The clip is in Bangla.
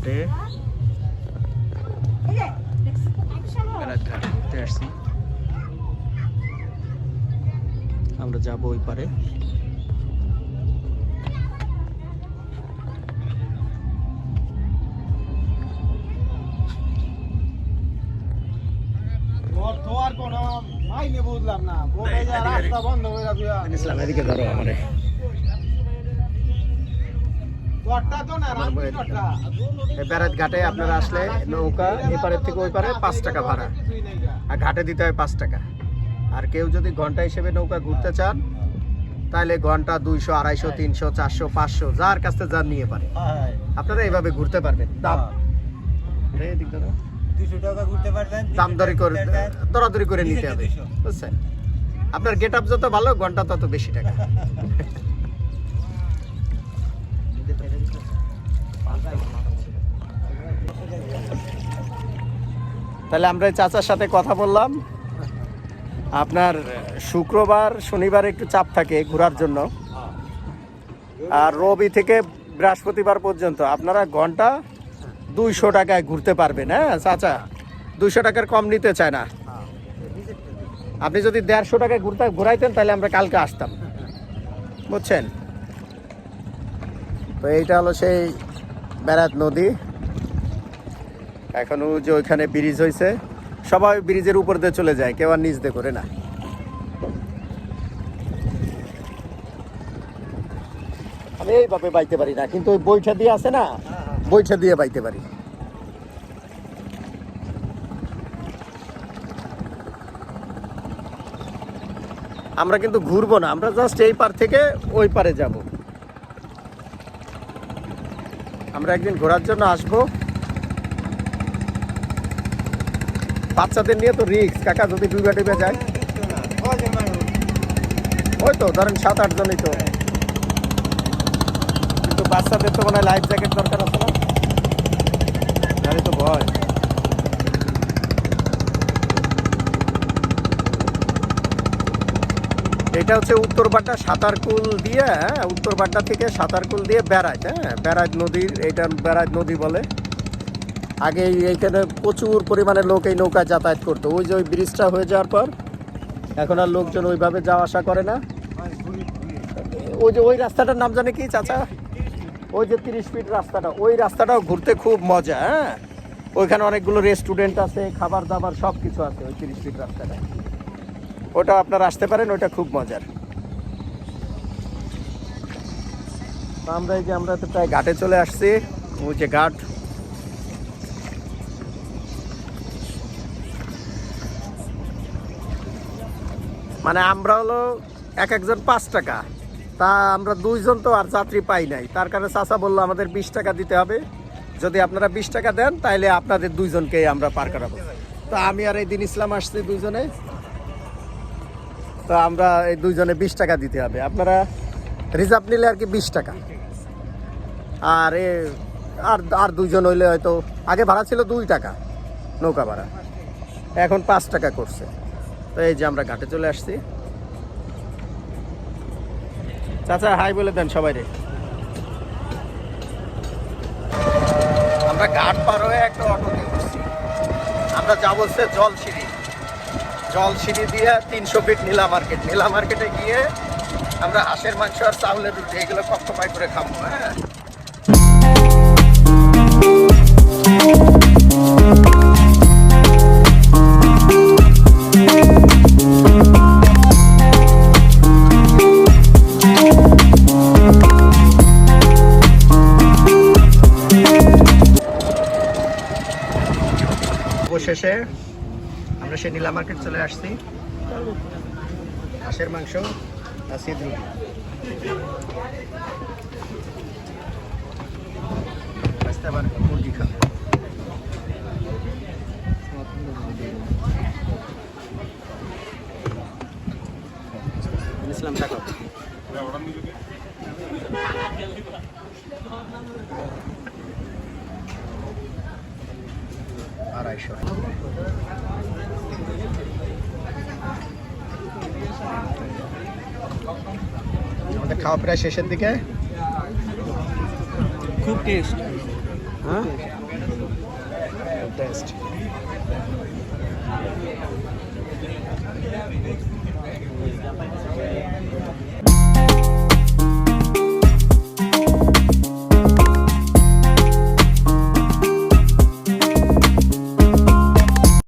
ঘাটে বেড়াত ঘাট ঘুরতে আসছি। আমরা যাবো ওই পারে। এদিকে ধরো আমারে। বেড়াত ঘাটে আপনারা আসলে নৌকা এপারের থেকে ওই পারে 5 টাকা ভাড়া, আর ঘাটে দিতে হয় 5 টাকা। আর কেউ যদি ঘন্টা হিসেবে নৌকা ঘুরতে চান তাহলে ঘন্টা 200, 250, 300, 400, 500 যার কাছ থেকে যার নিয়ে পারে। আপনারা এইভাবে ঘুরতে পারবেন। দাম 200 টাকা ঘুরতে পারবেন, দাম দরাদরি করে নিতে হবে, বুঝছেন? আপনার গেট আপ যত ভালো ঘন্টা তত বেশি টাকা। তাহলে আমরা চাচার সাথে কথা বললাম। আপনার শুক্রবার শনিবার একটু চাপ থাকে ঘোরার জন্য, আর রবি থেকে বৃহস্পতিবার পর্যন্ত আপনারা ঘন্টা 200 টাকায় ঘুরতে পারবেন। হ্যাঁ চাচা, 200 টাকার কম নিতে চায় না। আপনি যদি 150 টাকায় ঘুরাইতেন তাহলে আমরা কালকে আসতাম, বুঝছেন? তো এইটা হলো সেই বেড়াত নদী। এখনো যে ওইখানে ব্রিজ হয়েছে, সবাই ব্রিজের উপর দিয়ে চলে যায়, কেউ আর নিচ দিয়ে করে না। আমি এইভাবে বাইতে পারি না, কিন্তু ওই বৈঠা দিয়ে আছে না, বৈঠা দিয়ে বাইতে পারি। আমরা কিন্তু ঘুরবো না, আমরা জাস্ট এই পার থেকে ওই পারে যাব। আমরা একদিন ঘোরার জন্য আসবো। বাচ্চাদের নিয়ে তো রিস্ক কাকা, যদি ডুবে ডুবে যায়। ওই তো ধরেন 7-8 জনই তো, কিন্তু বাচ্চাদের তো মনে হয় লাইফ জ্যাকেট দরকার আছে না, জানি তো ভয়। এটা হচ্ছে উত্তরবাড্ডা সাঁতারকুল দিয়ে, উত্তরবাড্ডা থেকে সাঁতারকুল দিয়ে বেড়াইত। বেড়াইত নদীর, এটা বেড়াইত নদী বলে। আগে এইখানে প্রচুর পরিমাণে লোক এই নৌকায় যাতায়াত করতো। ওই যে ওই ব্রিজটা হয়ে যাওয়ার পর এখন আর লোকজন ওইভাবে যাওয়া আসা করে না। ওই যে ওই রাস্তাটার নাম জানে কি চাচা? ওই যে 30 ফিট রাস্তাটা, ওই রাস্তাটাও ঘুরতে খুব মজা। ওইখানে অনেকগুলো রেস্টুরেন্ট আছে, খাবার দাবার সব কিছু আছে ওই 30 ফিট রাস্তাটা। ওটা আপনারা আসতে পারেন, ওটা খুব মজার। আমরা তো প্রায় ঘাটে চলে আসছি। ওই যে ঘাট, মানে আমরা হলো এক একজন 5 টাকা, তা আমরা 2 জন তো আর যাত্রী পাই নাই, তার কারণে চাচা বললো আমাদের 20 টাকা দিতে হবে। যদি আপনারা 20 টাকা দেন তাহলে আপনাদের 2 জনকেই আমরা পার করাবো। তো আমি আর এই দিন ইসলাম আসছি 2 জনে, তো আমরা এই 2 জনে 20 টাকা দিতে হবে। আপনারা রিজার্ভ নিলে আর কি 20 টাকা, আর আর 2 জন হইলে হয়তো, আগে ভাড়া ছিল 2 টাকা নৌকা ভাড়া, এখন 5 টাকা করছে। তো এই যে আমরা ঘাটে চলে আসছি। চাচা হাই বলে দেন সবাই রে। আমরা ঘাট পার হয়ে একটা অটো দিয়ে উঠছি। আমরা যাবো হচ্ছে জলসিঁড়ি দিয়ে 300 ফিট নীলা মার্কেটে গিয়ে আমরা হাঁসের মাংস আর চাউলের রুটি এগুলো কপ্তপাই করে খাবো। অবশেষে আমরা সেই নীলা মার্কেট চলে আসছি। হাঁসের মাংস আর সিদ রুটি, আবার মুরগি খাবে। ইসলাম টাকা 250। আমাদের খাওয়া প্রায় শেষের দিকে। খুব টেস্ট। হ্যাঁ বেস্ট।